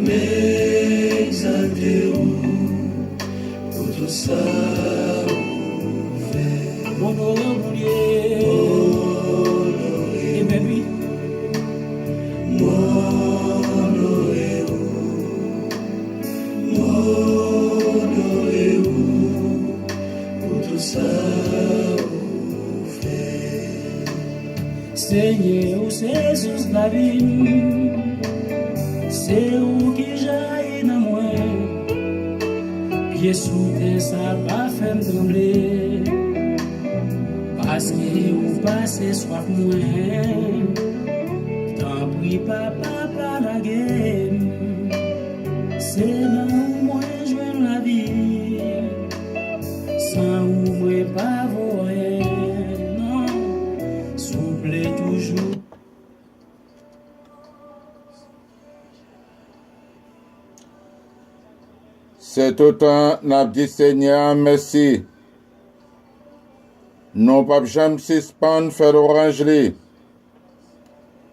M'exalter pour tout ça ou fait. Mon honoré, aimez lui. Mon honoré, pour tout ça ou fait. Seigneur, c'est Jésus la vie. C'est où qui jaillit dans moi. Pieds sous terre, ça va faire me trembler. Parce que vous passez soif moi. Tant pis, papa, pas la guerre. C'est dans moi, je veux la vie. Sans vous, moi, pas voir. Non, souple toujours. C'est autant, n'a dit Seigneur, merci. Non, pas jamais suspendre, faire l'orangerie.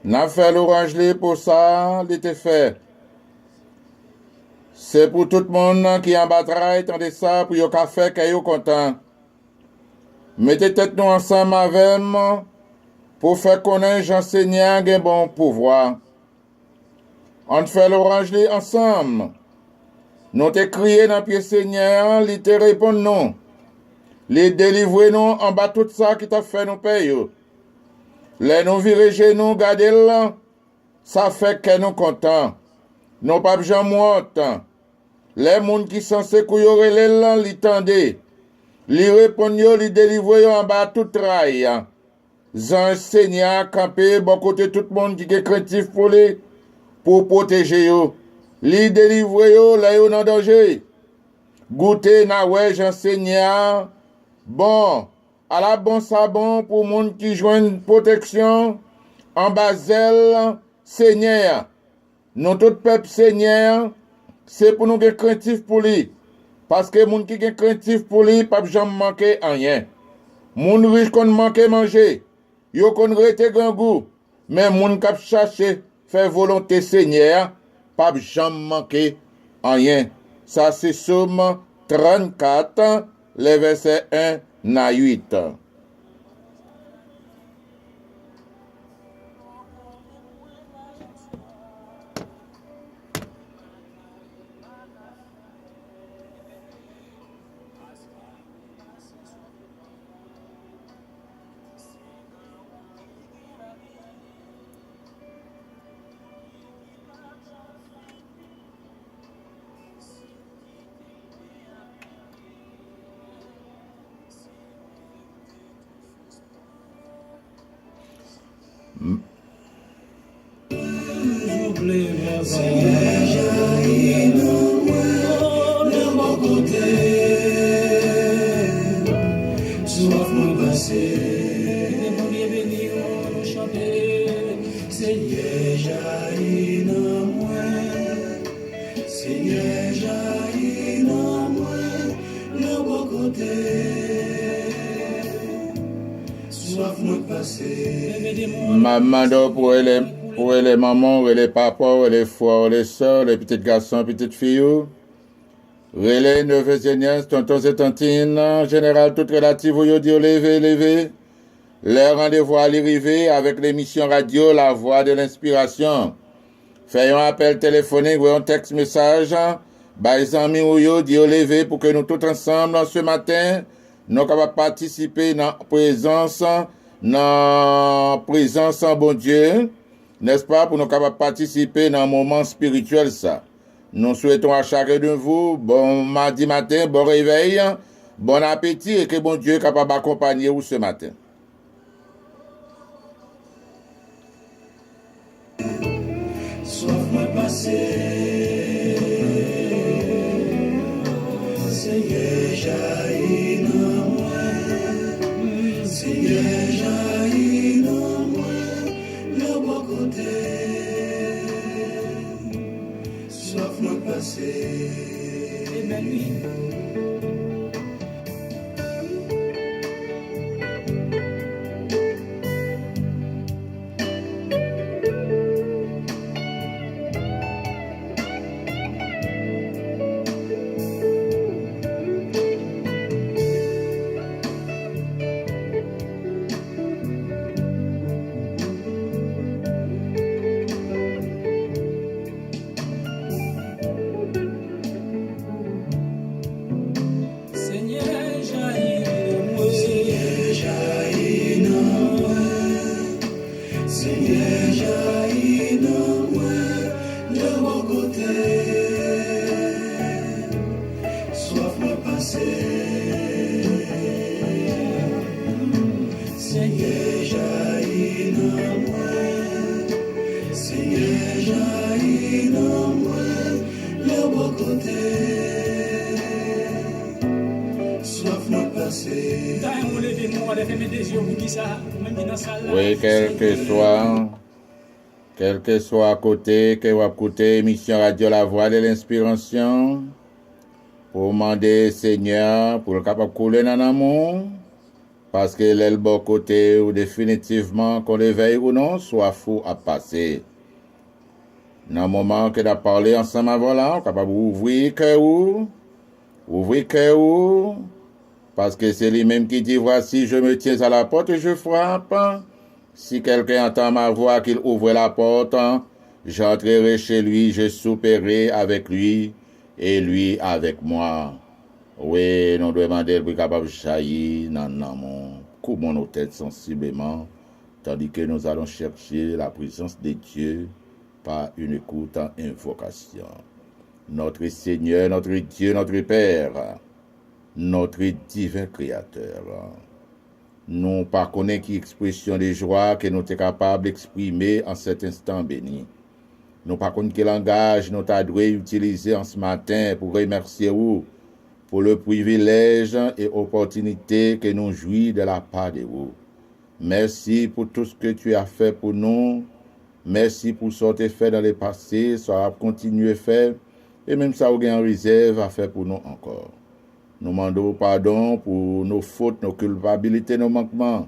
N'a fait l'orangerie pour ça, l'été fait. C'est pour tout le monde qui en bataille, tandis ça, pour yon café, qui yon content. Mettez tête nous ensemble avec moi, pour faire connaître Jean-Seigneur un bon pouvoir. On fait l'orangerie ensemble. Nous te crié dans le pied Seigneur, il te répond non. Les délivrer nous en bas tout ça qui t'a fait nous payer. Les nous virer chez nous, garder là, ça fait que nous contents. Nous pas besoin de les gens qui sont censés couiller là, ils tendent. Ils répondent, ils délivrent en bas tout trail. Jean Seigneur campé, bon côté tout le monde qui est craintif pour protéger eux. Li délivre yo, la yo nan danger. Goûter na ouais, Jean-Seigneur. Bon, à la bon sabon pour moun qui joignent protection. En Basel, Seigneur. Nous tout peuple Seigneur, c'est pour nous être craintifs pour lui. Parce que moun qui est craintif pour lui, pas jamais manquer rien. Moun riche qu'on manque manger. Yo qu'on rete grand goût. Mais moun kap chercher, faire volonté Seigneur. Pas jamais manquer rien. Ça, c'est Somme 34, les versets 1 à 8. Maman pour les mamans, les papas, les frères, les soeurs, les petits garçons, petites filles. Relais, neveux et nièces, tontons et tantines, en général, toutes relatives au Dieu levé. Les rendez-vous à l'arrivée avec l'émission radio La Voix de l'Inspiration. Faisons appel téléphonique ou un texte message. Les amis ou yo Dieu levé pour que nous tous ensemble ce matin, nous capables participer dans la présence en bon Dieu, n'est-ce pas, pour nous capables participer dans un moment spirituel ça. Nous souhaitons à chacun de vous bon mardi matin, bon réveil, bon appétit et que bon Dieu est capable d'accompagner vous ce matin. Soif-moi passer, Seigneur jaillit dans moi, Seigneur jaillit dans moi, le bon côté. Soif-moi passer, amen lui. qui dans moi, le bon côté. Soif nous passer. Oui, quel que soit à côté, que vous écoutez émission Radio La Voix de l'Inspiration, pour demander Seigneur, pour le capable de couler dans l'amour, parce que le bon côté, ou définitivement, qu'on l'éveille ou non, soit fou à passer. Dans le moment que nous parlé ensemble avant là, capable d'ouvrir cœur, parce que c'est lui-même qui dit, voici, je me tiens à la porte et je frappe. Si quelqu'un entend ma voix, qu'il ouvre la porte, j'entrerai chez lui, je souperai avec lui et lui avec moi. Oui, nous demandons pour capable de jaillir dans l'amour, couvrons nos têtes sensiblement, tandis que nous allons chercher la présence de Dieu par une écoute en invocation. Notre Seigneur, notre Dieu, notre Père, notre divin Créateur. Nous ne connaissons qui expression de joie que nous sommes capables d'exprimer en cet instant béni. Nous ne connaissons quel langage nous avons utilisé en ce matin pour remercier vous pour le privilège et opportunité que nous jouissons de la part de vous. Merci pour tout ce que tu as fait pour nous. Merci pour ce que tu as fait dans le passé, ça va continuer à faire, et même ça, vous avez en réserve à faire pour nous encore. Nous demandons pardon pour nos fautes, nos culpabilités, nos manquements.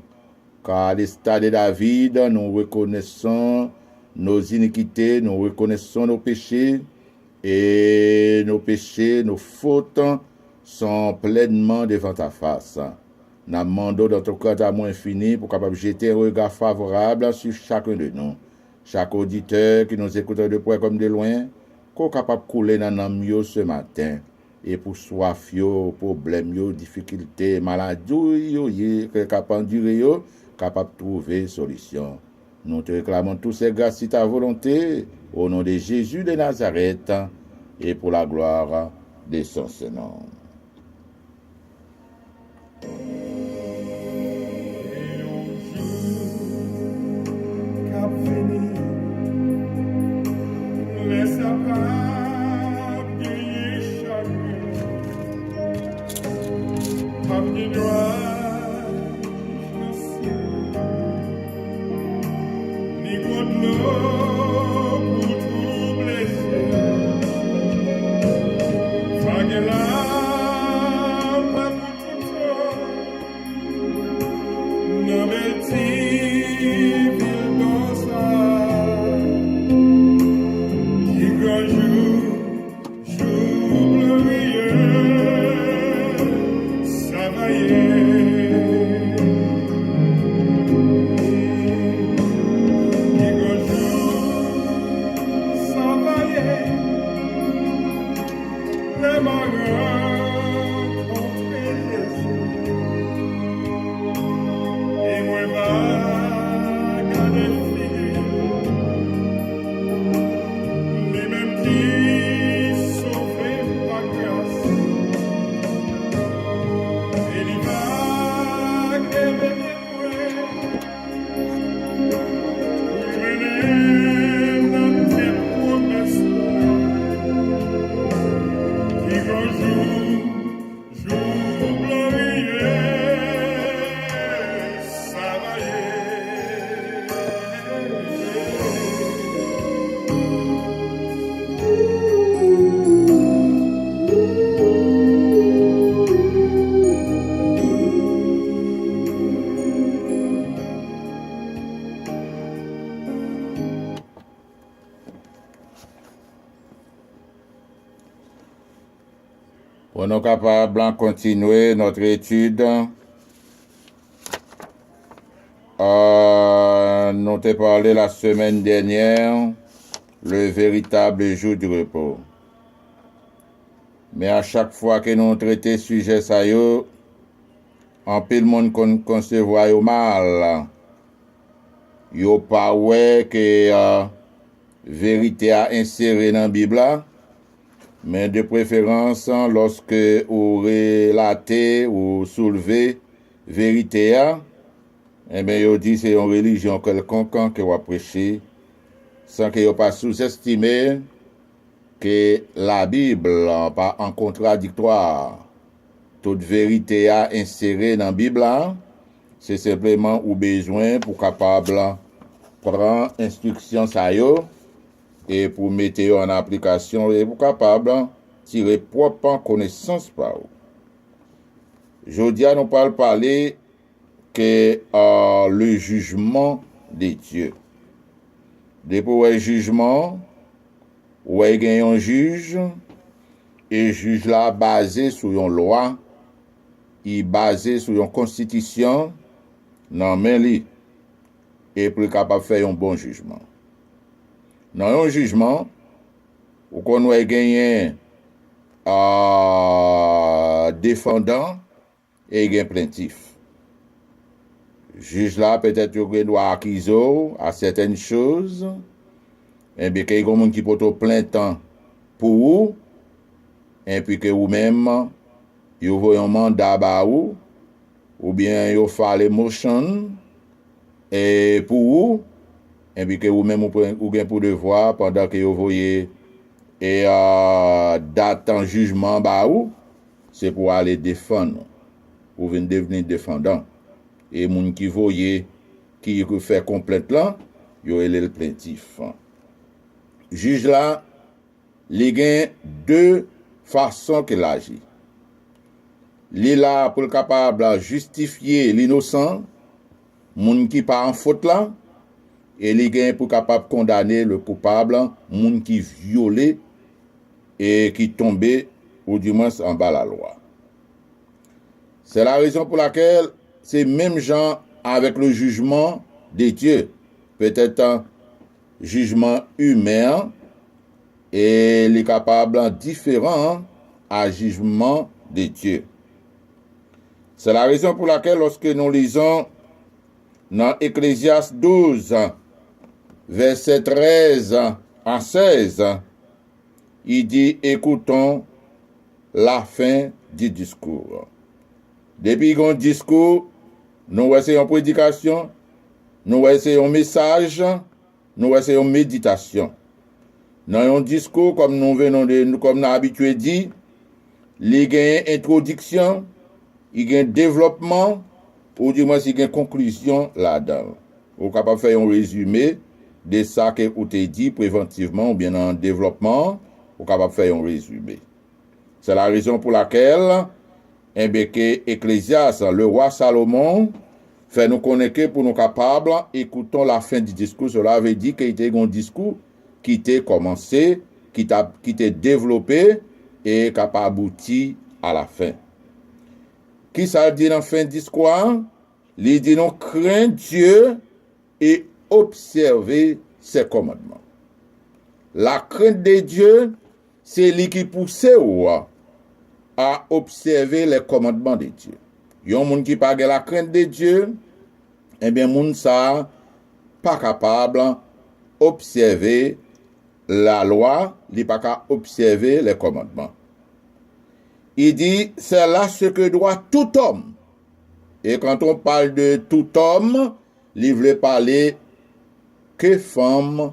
Car à l'estade de David, nous reconnaissons nos iniquités, nous reconnaissons nos péchés. Et nos péchés, nos fautes sont pleinement devant ta face. Nous demandons dans ton cœur d'amour infini pour capable jeter un regard favorable sur chacun de nous. Chaque auditeur qui nous écoute de près comme de loin, qu'on capable de couler dans nos mieux ce matin. Et pour soif, problème, difficulté, maladie, capable d'endurer, capable de trouver solution. Nous te réclamons tous ces grâces si ta volonté, au nom de Jésus de Nazareth, et pour la gloire de son nom. Pour nous capables de continuer notre étude, nous t'ai parlé la semaine dernière, le véritable jour du repos. Mais à chaque fois que nous traitons sujet ça, en pile monde concevoir yo mal. Yo pas ouais que vérité a inséré dans la Bible. Mais de préférence, lorsque vous relatez ou soulevez vérité, eh bien, vous dit c'est une religion quelconque que vous prêchez sans que vous pas sous-estimer que la Bible n'est pas en contradictoire. Toute vérité à insérer dans la Bible, c'est simplement ou besoin pour capable prendre instruction ça yo et pour mettre en application et pour capable tirer propre connaissance par vous. Jodi nous parler que le jugement de Dieu. Depuis le jugement, où il y a un juge, et juge là basé sur une loi, il basé sur une constitution, non mais lui, et pour capable de faire un bon jugement. Dans un jugement, où on a gagné défendant et un plaintif. Juge là, peut-être qu'il doit acquiser à certaines choses, et bien qu'il y a des gens qui peuvent plaindre pour vous, et puis que vous-même, vous voyez un mandat à vous, ou bien vous faites les motions, et pour vous, et puis que vous-même, vous avez pour devoir, pendant que vous voyez, et date en jugement à vous, c'est pour aller défendre, pour venir devenir défendant. Et les gens qui voyaient, qui fait complainte là, ils ont le plaintif. Juge là, il y a deux façons qu'il agit. Il est là pour être capable de justifier l'innocent, moun qui pas en faute là, et il est pour capable de condamner le coupable, moun qui violé et qui tombé ou du moins en bas la loi. C'est la raison pour laquelle c'est même gens avec le jugement de Dieu, peut-être un jugement humain, et il est capable différent à jugement de Dieu. C'est la raison pour laquelle lorsque nous lisons dans Ecclésiaste 12, verset 13 à 16, il dit, écoutons la fin du discours. Depuis qu'on discours, nous essayons prédication, nous essayons message, nous essayons méditation. Dans un discours, comme nous venons comme nous habitué dit, il y a une introduction, il y a un développement, ou du moins il y a une conclusion là-dedans. Vous êtes capable de faire un résumé de ça que vous avez dit préventivement ou bien en développement, vous êtes capable de faire un résumé. C'est la raison pour laquelle Ecclésiaste, le roi Salomon, fait nous connaître pour nous capables, écoutons la fin du discours. Cela veut dire qu'il y a un discours qui était commencé, qui était développé et qui a abouti à la fin. Qui ça dit dans la fin du discours? Il dit non, crains Dieu et observez ses commandements. La crainte de Dieu, c'est lui qui pousse à observer les commandements de Dieu. Il y a un monde qui n'a pas la crainte de Dieu, eh bien, monde ça pas capable d'observer la loi, il n'est pas capable d'observer les commandements. Il dit, c'est là ce que doit tout homme. Et quand on parle de tout homme, il veut parler que femme,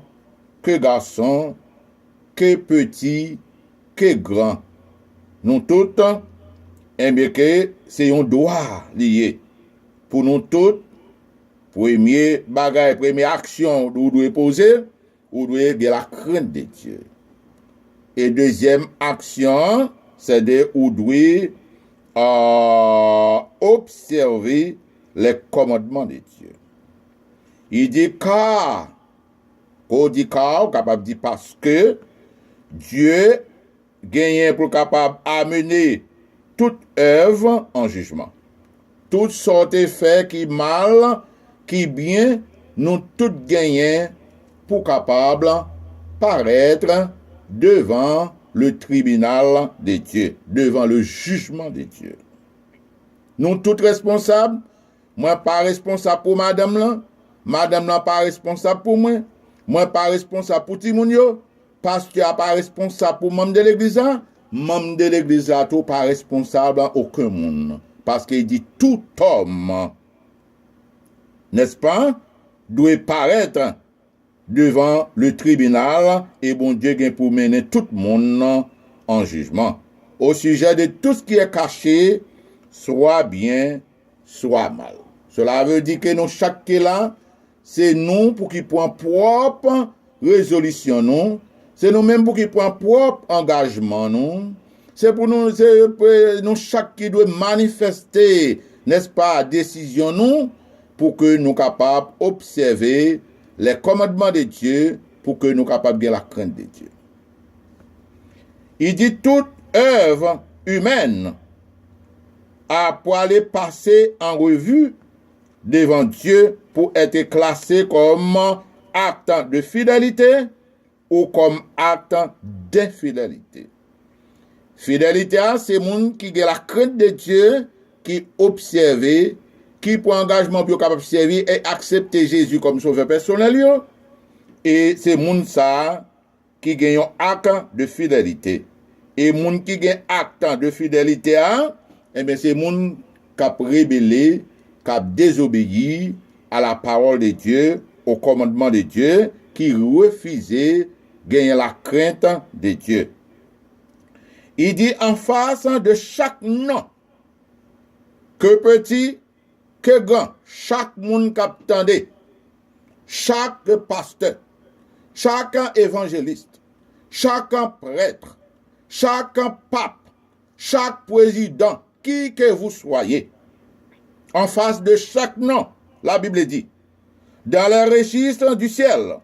que garçon, que petit, que grand. Nous toutes, eh bien que c'est un droit lié. Pour nous toutes, première action que vous devez poser, vous devez avoir la crainte de Dieu. Et deuxième action, c'est de vous devez observer les commandements de Dieu. Il dit car, capable de dire parce que Dieu gagne pour capable amener toute œuvre en jugement. Toute sorte de fait qui mal, qui bien, nous toutes gagnons pour capable paraître devant le tribunal de Dieu, devant le jugement de Dieu. Nous toutes responsables, moi pas responsable pour madame là pas responsable pour moi pas responsable pour Timounio, pasteur pas responsable pour membre de l'église là, tout pas responsable à aucun monde. Parce qu'il dit tout homme, n'est-ce pas, doit paraître devant le tribunal et bon Dieu gagne pour mener tout le monde en jugement. Au sujet de tout ce qui est caché, soit bien, soit mal. Cela veut dire que nous, chaque qui est là, c'est nous pour qui prend propre résolution, nous. C'est nous-mêmes pour qui prend propre engagement, nous. C'est pour nous, chaque qui doit manifester, n'est-ce pas, décision, nous, pour que nous capables d'observer les commandements de Dieu, pour que nous capables de la crainte de Dieu. Il dit toute œuvre humaine pour aller passer en revue devant Dieu pour être classé comme acte de fidélité ou comme acte d'infidélité. Fidélité, c'est monde qui a la crainte de Dieu, qui observe, qui prend engagement pour capable servir et accepter Jésus comme sauveur personnel. Et c'est monde ça qui gagne un acte de fidélité. Et monde qui gagne acte de fidélité, eh bien c'est monde qui a rébellé, qui a désobéi à la parole de Dieu, au commandement de Dieu, qui refusait gagner la crainte de Dieu. Il dit en face de chaque nom, que petit, que grand, chaque monde qui attendait, chaque pasteur, chaque évangéliste, chaque prêtre, chaque pape, chaque président, qui que vous soyez, en face de chaque nom, la Bible dit, dans les registres du ciel,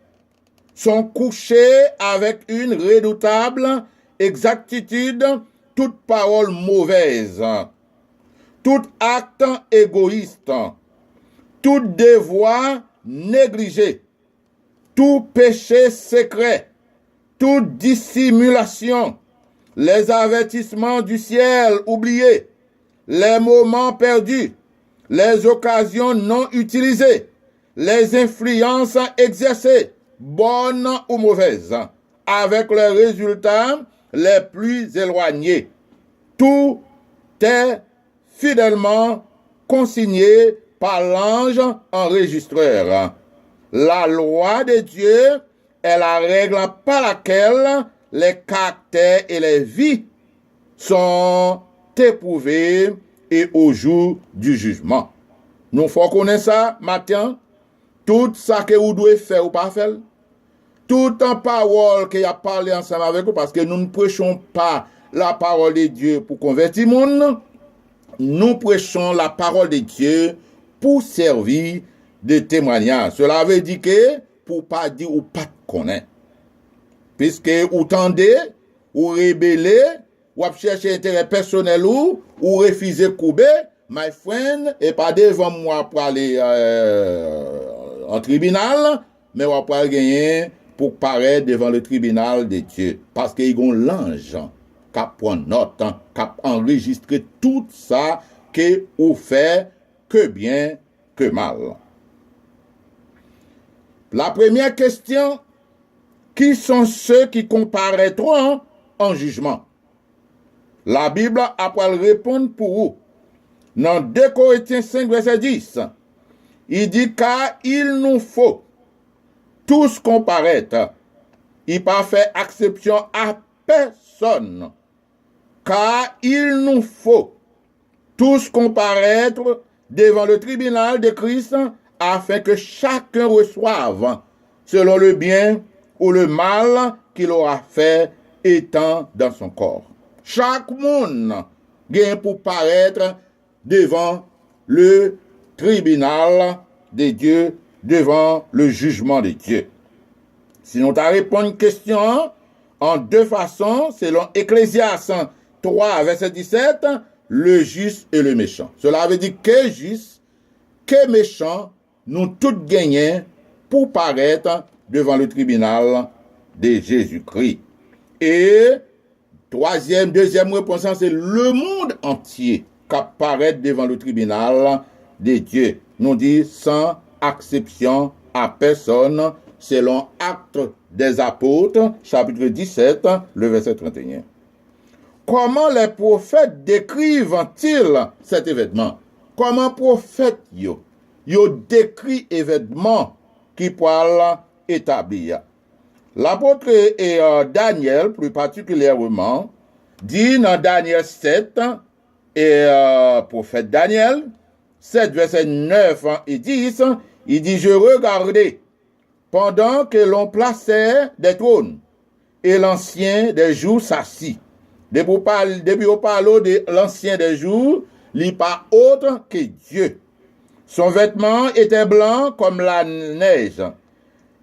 sont couchés avec une redoutable exactitude toute parole mauvaise, tout acte égoïste, tout devoir négligé, tout péché secret, toute dissimulation, les avertissements du ciel oubliés, les moments perdus, les occasions non utilisées, les influences exercées, bonnes ou mauvaises, avec les résultats les plus éloignés. Tout est fidèlement consigné par l'ange enregistreur. La loi de Dieu est la règle par laquelle les caractères et les vies sont éprouvés et au jour du jugement. Nous faut connaître ça matin, tout ça que vous devez faire ou pas faire. Tout en parole qu'il a parlé ensemble avec vous, parce que nous ne prêchons pas la parole de Dieu pour convertir le monde, nous prêchons la parole de Dieu pour servir de témoignage. Cela veut dire que pour pas dire ou pas connaître. Puisque vous tendez, ou rébellez, ou cherchez intérêt personnel ou refusez couper, my friend, et pas devant moi pour aller en tribunal, mais on va gagner pour paraître devant le tribunal de Dieu. Parce qu'il y a l'ange qui prend note, qui a enregistré tout ça que vous faites, que bien, que mal. La première question, qui sont ceux qui comparaîtront en jugement? La Bible après répondre pour vous. Dans 2 Corinthiens 5, verset 10, il dit car il nous faut tous comparaître. Il pas fait exception à personne. Car il nous faut tous comparaître devant le tribunal de Christ afin que chacun reçoive selon le bien ou le mal qu'il aura fait étant dans son corps. Chaque monde vient pour paraître devant le tribunal de Dieu, devant le jugement de Dieu. Si nous t'as répondu à une question en deux façons, selon Ecclésiaste 3, verset 17, le juste et le méchant. Cela veut dire que juste, que méchant, nous tous gagnons pour paraître devant le tribunal de Jésus-Christ. Et deuxième réponse, c'est le monde entier qui apparaît devant le tribunal de Dieu. Nous dit sans exception à personne, selon Actes des Apôtres, chapitre 17, le verset 31. Comment les prophètes décrivent-ils cet événement? Comment prophètes yo décrit événement qui parle établir. L'apôtre Daniel, plus particulièrement, dit dans Daniel 7, et prophète Daniel, 7, verset 9 et 10, il dit, je regardais pendant que l'on plaçait des trônes, et l'ancien des jours s'assit. Depuis au parlo de l'ancien des jours, il n'est pas autre que Dieu. Son vêtement était blanc comme la neige,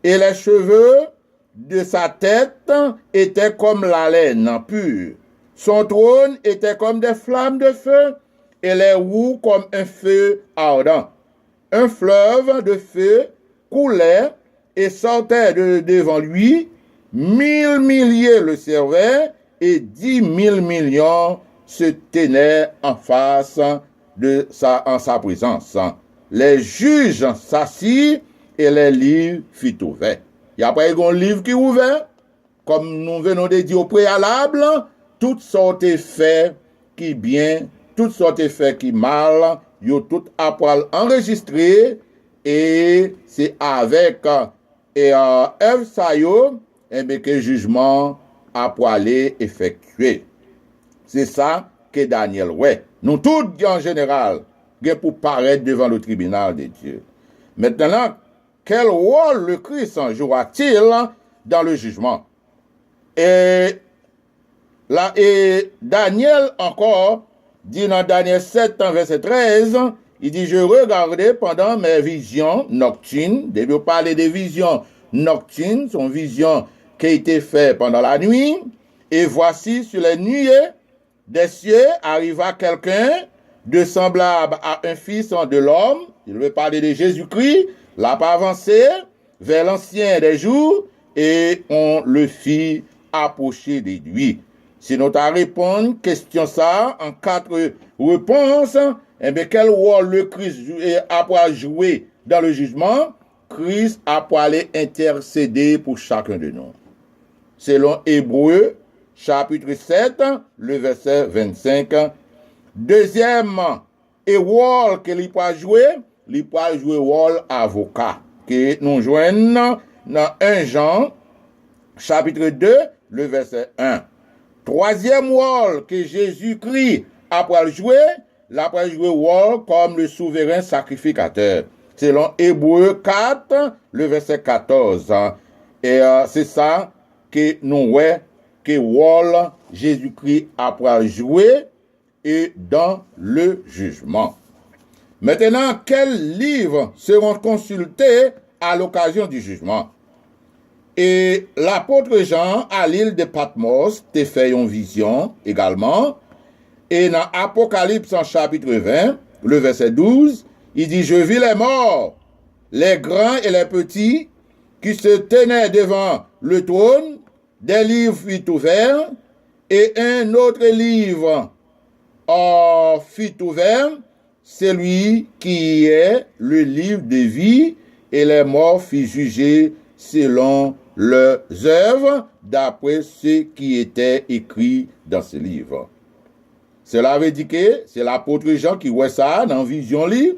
et les cheveux de sa tête étaient comme la laine pure. Son trône était comme des flammes de feu, et les roues comme un feu ardent. Un fleuve de feu coulait et sortait devant lui. 1000 milliers le servaient, et 10 000 millions se tenaient en face en sa présence. Les juges s'assit et les livres furent ouverts. Et après, il y a un livre qui est ouvert, comme nous venons de dire au préalable, toutes sortes de faits qui bien, toutes sortes de faits qui mal, ils ont tout à poil enregistré, et c'est avec œuvre ça yo, et bien que le jugement a poilé effectué. C'est ça que Daniel ouais. Nous tous en général, pour paraître devant le tribunal de Dieu. Maintenant, quel rôle le Christ jouera-t-il dans le jugement? Et Daniel encore dit dans Daniel 7, verset 13, il dit, je regardais pendant mes visions nocturnes, depuis parler des visions nocturnes, son vision qui a été faite pendant la nuit, et voici sur les nuées des cieux arriva quelqu'un de semblable à un fils de l'homme, il veut parler de Jésus-Christ, l'a pas avancé vers l'ancien des jours, et on le fit approcher de lui. Si nous t'as répondu question ça en 4 réponses, eh bien quel rôle le Christ a joué dans le jugement? Christ a pu aller intercéder pour chacun de nous. Selon Hébreux, chapitre 7, le verset 25. Deuxièmement, et rôle que il peut jouer rôle avocat. Que nous joignons dans 1 Jean, chapitre 2, le verset 1. Troisième rôle que Jésus-Christ a joué rôle comme le souverain sacrificateur. Selon Hébreux 4, le verset 14. Et c'est ça que nous voyons que rôle Jésus-Christ a joué et dans le jugement. Maintenant, quels livres seront consultés à l'occasion du jugement? Et l'apôtre Jean, à l'île de Patmos, te fait une vision également. Et dans Apocalypse en chapitre 20, le verset 12, il dit, je vis les morts, les grands et les petits, qui se tenaient devant le trône, des livres furent ouverts, et un autre livre fut ouvert, celui qui est le livre de vie, et les morts furent jugés selon leurs œuvres, d'après ce qui était écrit dans ce livre. Cela veut dire que c'est l'apôtre Jean qui voit ça dans vision li.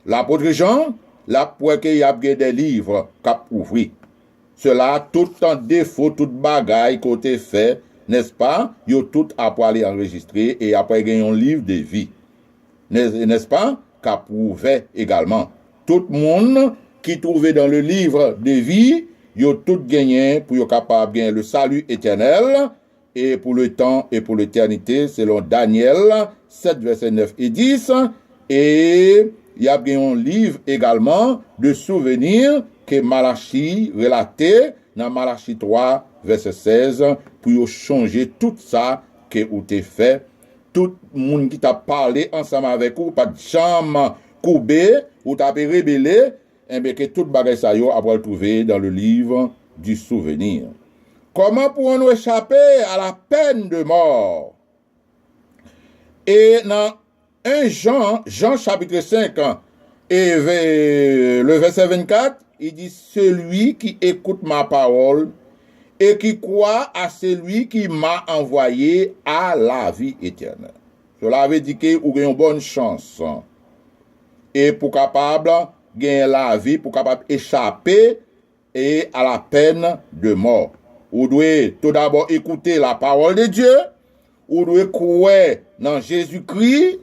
L'apôtre Jean, la pour qu'il y a des livres qu'a ouvert. Cela tout en défaut, toute bagaille côté fait, n'est-ce pas? Yo tout à aller enregistrer et après gagner un livre de vie. N'est-ce pas? Qu'a prouvé également. Tout le monde qui trouvait dans le livre de vie, yo tout gagné pour yo capable gagner le salut éternel et pour le temps et pour l'éternité selon Daniel 7 verset 9 et 10 et il y a bien un livre également de souvenirs que Malachie relatait dans Malachie 3 verset 16 pour changer tout ça que ou t'es fait tout le monde qui t'a parlé ensemble avec vous pas de jambe courbé ou t'a rébellé et bien que toute bagage ça yo après trouver dans le livre du souvenir. Comment pourrons-nous échapper à la peine de mort? Et dans 1 Jean chapitre 5 et le verset 24, il dit, celui qui écoute ma parole et qui croit à celui qui m'a envoyé à la vie éternelle. Cela veut dire que vous avez une bonne chance. Et pour capable gagner la vie, pour capable échapper et à la peine de mort. Vous devez tout d'abord écouter la parole de Dieu, vous devez croire dans Jésus-Christ,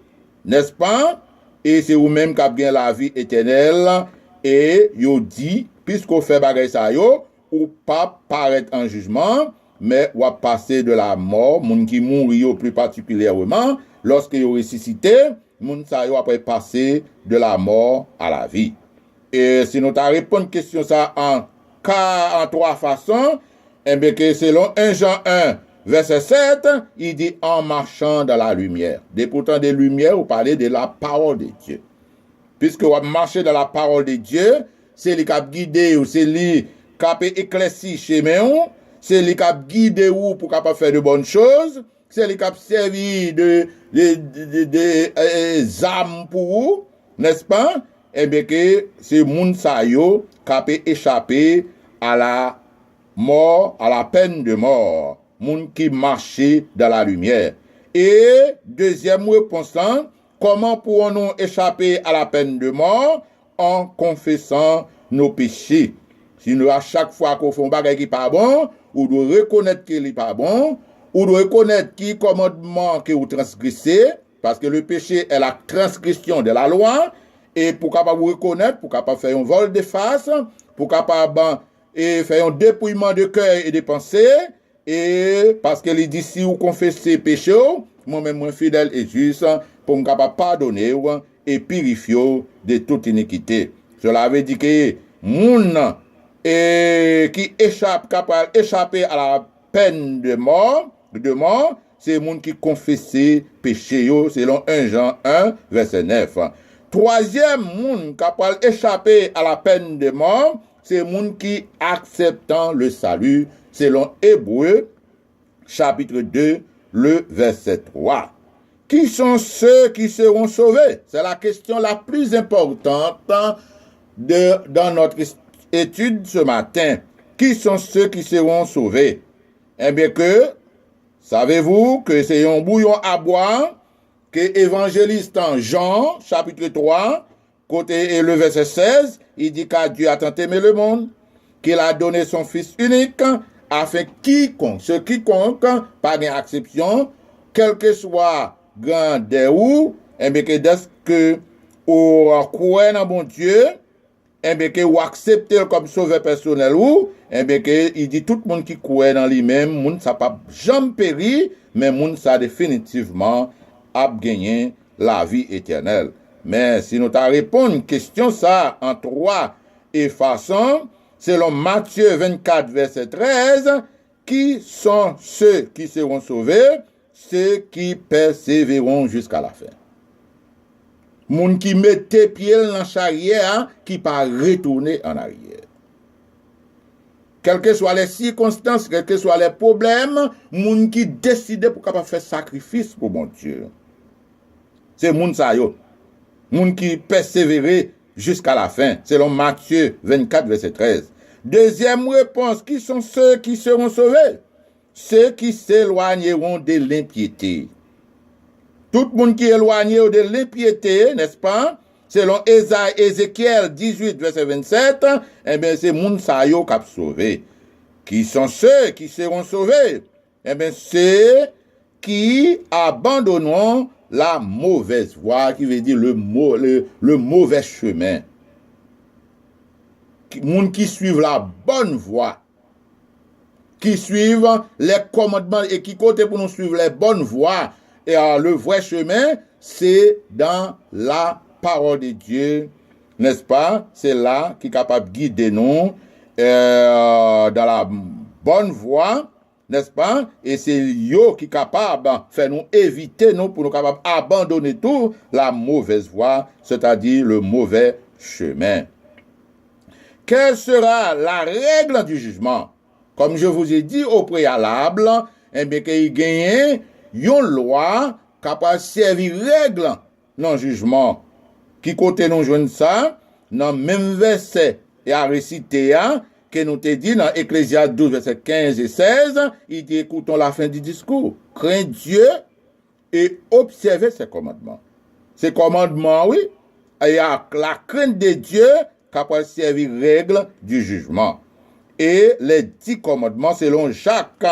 n'est-ce pas? Et c'est vous-même qui avez la vie éternelle. Et vous dit, puisque vous faites bagay ça yo, ou pas paraître en jugement, mais ou passer de la mort, moun qui mourit plus particulièrement, lorsque vous ressuscité, moun sa yo après passer de la mort à la vie. Et si nous t'avons répondu à une question ça en trois façons, eh bien que selon 1 Jean 1, verset 7, il dit en marchant dans la lumière. Dès pourtant des lumières, vous parlez de la parole de Dieu. Puisque vous marchez dans la parole de Dieu, c'est lui qui a guidé ou c'est lui qui a éclairci chemin ou, c'est lui qui a guidé ou pour capable faire de bonnes choses, c'est lui qui a servi de âmes pour vous, n'est-ce pas? Eh bien que c'est moun sa yo qui a échappé à la mort, à la peine de mort. Moun qui marchait dans la lumière. Et deuxième réponse, comment pourrons-nous échapper à la peine de mort? En confessant nos péchés. Si nous, à chaque fois qu'on fait un bagage qui n'est pas bon, ou doit reconnaître qu'il n'est pas bon, ou doit reconnaître qui commandement que vous transgressez, parce que le péché est la transgression de la loi, et pour capable vous reconnaître, pour capable faire un vol de face, pour capable faire un dépouillement de cœur et de pensée, et parce que dit si vous confessez péché, moi-même moi fidèle et juste pour me capable pardonner et purifier de toute iniquité. Cela veut dire que moun qui capable échapper à la peine de mort, c'est moun qui confessait péché selon 1 Jean 1 verset 9. Troisième moun capable échapper à la peine de mort, c'est moun qui acceptant le salut selon Hébreux chapitre 2 le verset 3. Qui sont ceux qui seront sauvés? C'est la question la plus importante dans notre étude ce matin. Qui sont ceux qui seront sauvés? Eh bien que, savez-vous que c'est un bouillon à boire que évangéliste en Jean, chapitre 3, côté et le verset 16, il dit qu'à Dieu a tant aimé le monde, qu'il a donné son Fils unique, afin quiconque, pas d'exception, quel que soit grand ou, et bien que dès que ou croit dans bon Dieu, et bien que ou accepter comme sauveur personnel ou, et bien que il dit tout le monde qui croit dans lui-même, moun ça pas jamais péri, mais moun ça définitivement a gagné la vie éternelle. Mais si nous t'a répondu une question ça en trois façons, selon Matthieu 24 verset 13, qui sont ceux qui seront sauvés? Ceux qui persévéreront jusqu'à la fin. Moun qui mettait pied dans la charrière, qui pas retourner en arrière. Quelles que soient les circonstances, quels que soient les problèmes, moun qui décide pour capable faire sacrifice pour mon Dieu. C'est moun sa yo. Moun qui persévérer jusqu'à la fin, selon Matthieu 24 verset 13. Deuxième réponse, qui sont ceux qui seront sauvés? Ceux qui s'éloigneront de l'impiété. Tout le monde qui est éloigné de l'impiété, n'est-ce pas? Selon Ézéchiel 18, verset 27, eh bien, c'est moun sa yo qui a sauvé. Qui sont ceux qui seront sauvés? Eh bien, ceux qui abandonneront la mauvaise voie, qui veut dire le mauvais chemin. Moun qui suivent la bonne voie, qui suivent les commandements et qui comptent pour nous suivre les bonnes voies. Et le vrai chemin, c'est dans la parole de Dieu, n'est-ce pas? C'est là qui est capable de guider nous dans la bonne voie, n'est-ce pas? Et c'est yo qui est capable de faire nous éviter nous pour nous capables d'abandonner tout la mauvaise voie, c'est-à-dire le mauvais chemin. Quelle sera la règle du jugement? Comme je vous ai dit au préalable, eh bien qu'il gagne une loi capable de servir règle dans le jugement. Qui côté nous joigne ça? Dans le même verset et à réciter que nous te dit dans Ecclésiaste 12, verset 15 et 16, il dit écoutons la fin du discours. Crains Dieu et observez ses commandements. Ces commandements, oui, il y a la crainte de Dieu capable de servir règle du jugement. et les 10 commandements selon Jacques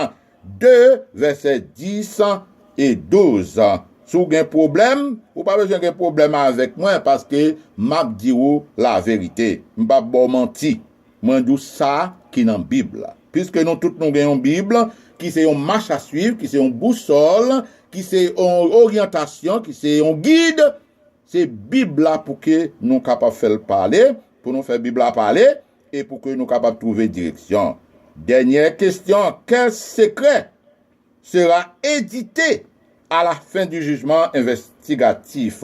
2, versets 10 et 12. Si vous avez un problème, vous n'avez pas besoin d'un problème avec moi parce que je dis la vérité. Je ne vais pas mentir. Je dis ça qui est dans la Bible. Puisque nous tous nous avons une Bible qui c'est une marche à suivre, qui c'est une boussole, qui c'est une orientation, qui c'est un guide. C'est Bible là pour que nous capables de faire parler, pour nous faire Bible à parler et pour que nous capables de trouver direction. Dernière question, quel secret sera édité à la fin du jugement investigatif?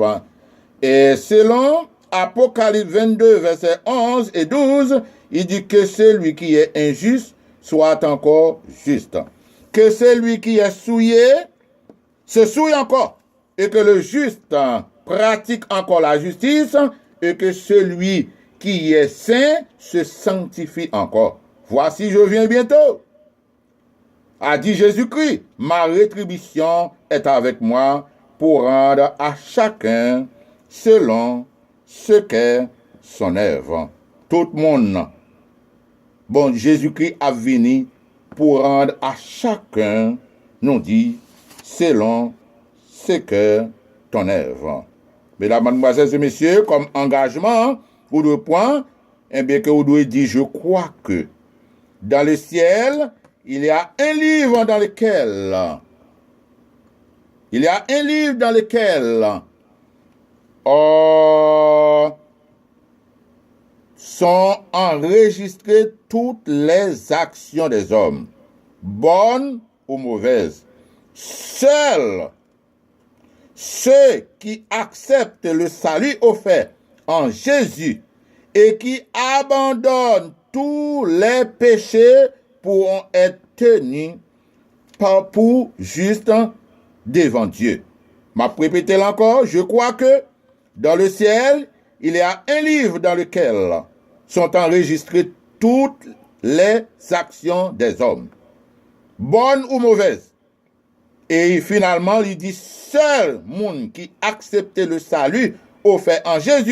Et selon Apocalypse 22, versets 11 et 12, il dit que celui qui est injuste soit encore juste. Que celui qui est souillé se souille encore. Et que le juste pratique encore la justice. Et que celui qui est saint se sanctifie encore. Voici, je viens bientôt. A dit Jésus-Christ, ma rétribution est avec moi pour rendre à chacun selon ce qu'est son œuvre. Tout le monde, bon, Jésus-Christ a venu pour rendre à chacun, nous dit, selon ce qu'est ton œuvre. Mesdames, mademoiselles et messieurs, comme engagement, ou de point, eh bien que vous devez dire, je crois que dans le ciel, il y a un livre dans lequel sont enregistrées toutes les actions des hommes, bonnes ou mauvaises. Seuls ceux qui acceptent le salut offert en Jésus et qui abandonnent tous les péchés pourront être tenus pour juste devant Dieu. Je répète encore, je crois que dans le ciel, il y a un livre dans lequel sont enregistrées toutes les actions des hommes, bonnes ou mauvaises. Et finalement, il dit, seul monde qui accepte le salut offert en Jésus